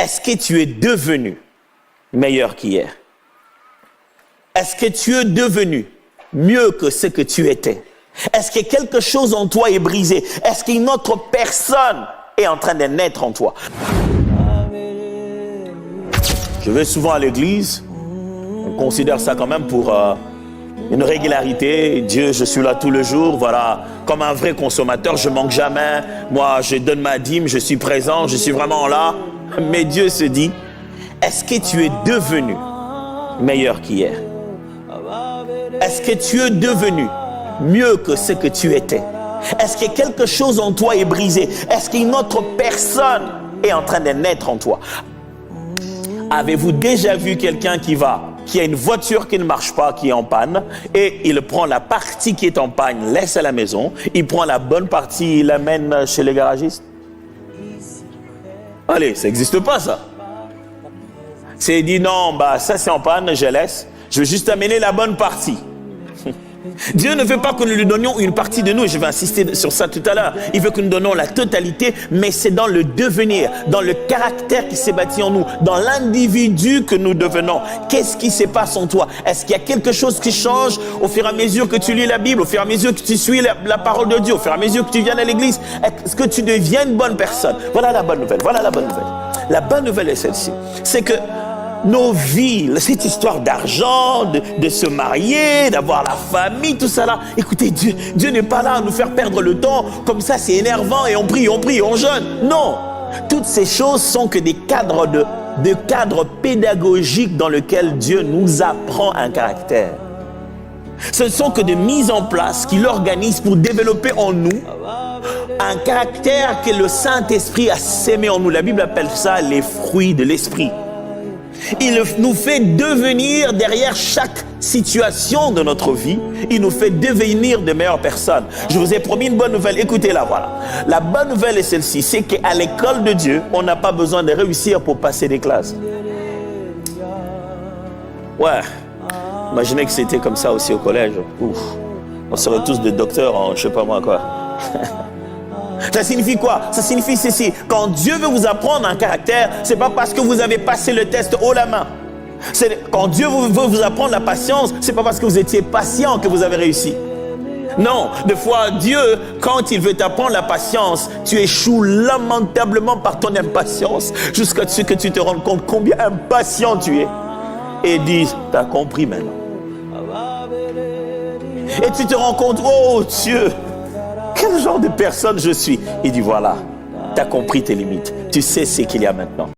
Est-ce que tu es devenu meilleur qu'hier? Est-ce que tu es devenu mieux que ce que tu étais? Est-ce que quelque chose en toi est brisé? Est-ce qu'une autre personne est en train de naître en toi? Je vais souvent à l'église. On considère ça quand même pour une régularité. Dieu, je suis là tous les jours. Voilà, comme un vrai consommateur, je manque jamais. Moi, je donne ma dîme, je suis présent, je suis vraiment là. Mais Dieu se dit, est-ce que tu es devenu meilleur qu'hier? Est-ce que tu es devenu mieux que ce que tu étais? Est-ce que quelque chose en toi est brisé? Est-ce qu'une autre personne est en train de naître en toi? Avez-vous déjà vu quelqu'un qui a une voiture qui ne marche pas, qui est en panne, et il prend la partie qui est en panne, laisse à la maison, il prend la bonne partie, il l'amène chez les garagistes? Allez, ça n'existe pas ça. C'est dit non, ça c'est en panne, je laisse, je veux juste amener la bonne partie. Dieu ne veut pas que nous lui donnions une partie de nous, et je vais insister sur ça tout à l'heure. Il veut que nous donnions la totalité, mais c'est dans le devenir, dans le caractère qui s'est bâti en nous, dans l'individu que nous devenons. Qu'est-ce qui se passe en toi? Est-ce qu'il y a quelque chose qui change au fur et à mesure que tu lis la Bible, au fur et à mesure que tu suis la parole de Dieu, au fur et à mesure que tu viens à l'église? Est-ce que tu deviens une bonne personne? Voilà la bonne nouvelle, voilà la bonne nouvelle. La bonne nouvelle est celle-ci, c'est que nos vies, cette histoire d'argent, de se marier, d'avoir la famille, tout ça là. Écoutez, Dieu n'est pas là à nous faire perdre le temps. Comme ça, c'est énervant et on prie, on jeûne. Non. Toutes ces choses sont que des cadres de cadres pédagogiques dans lesquels Dieu nous apprend un caractère. Ce ne sont que des mises en place qu'il organise pour développer en nous un caractère que le Saint-Esprit a sémé en nous. La Bible appelle ça les fruits de l'Esprit. Il nous fait devenir, derrière chaque situation de notre vie, il nous fait devenir de meilleures personnes. Je vous ai promis une bonne nouvelle, écoutez-la, voilà. La bonne nouvelle est celle-ci, c'est qu'à l'école de Dieu, on n'a pas besoin de réussir pour passer des classes. Ouais, imaginez que c'était comme ça aussi au collège. Ouf. On serait tous des docteurs en je sais pas moi quoi. Ça signifie quoi? Ça signifie ceci. Quand Dieu veut vous apprendre un caractère, c'est pas parce que vous avez passé le test haut la main. Quand Dieu veut vous apprendre la patience, c'est pas parce que vous étiez patient que vous avez réussi. Non, des fois, Dieu, quand il veut t'apprendre la patience, tu échoues lamentablement par ton impatience, jusqu'à ce que tu te rendes compte combien impatient tu es. Et dis, t'as compris maintenant. Et tu te rends compte, oh Dieu, quel genre de personne je suis? Il dit voilà, tu as compris tes limites. Tu sais ce qu'il y a maintenant.